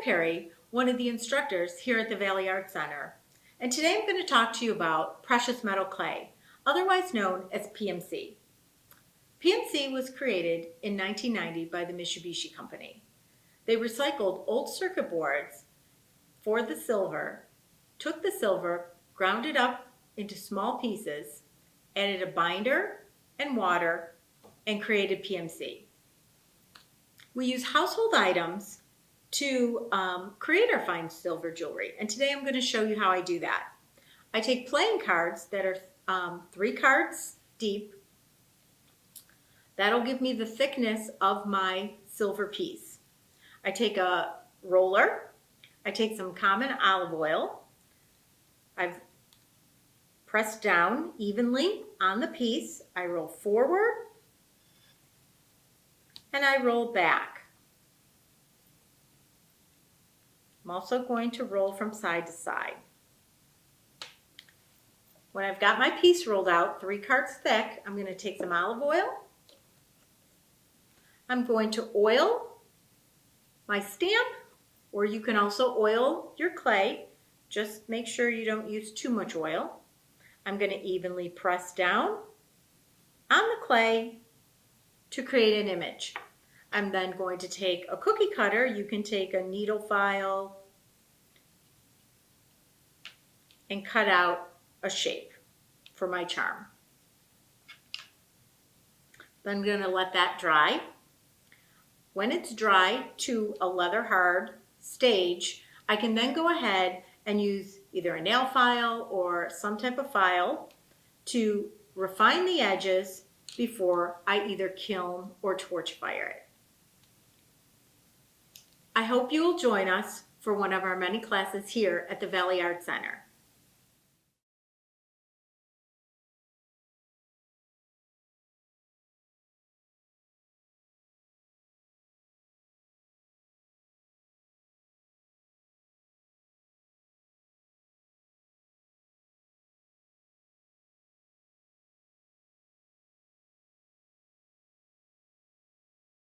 Deb Perry, one of the instructors here at the Valley Art Center, and today I'm going to talk to you about precious metal clay, otherwise known as PMC. PMC was created in 1990 by the Mitsubishi Company. They recycled old circuit boards for the silver, took the silver, ground it up into small pieces, added a binder and water, and created PMC. We use household items to create our fine silver jewelry, and today I'm going to show you how I do that. I take playing cards that are 3 cards deep. That'll give me the thickness of my silver piece. I take a roller, I take some common olive oil, I've pressed down evenly on the piece, I roll forward, and I roll back. I'm also going to roll from side to side. When I've got my piece rolled out, 3 cards thick, I'm going to take some olive oil. I'm going to oil my stamp, or you can also oil your clay. Just make sure you don't use too much oil. I'm going to evenly press down on the clay to create an image. I'm then going to take a cookie cutter. You can take a needle file and cut out a shape for my charm. Then I'm going to let that dry. When it's dry to a leather hard stage, I can then go ahead and use either a nail file or some type of file to refine the edges before I either kiln or torch fire it. I hope you will join us for one of our many classes here at the Valley Art Center.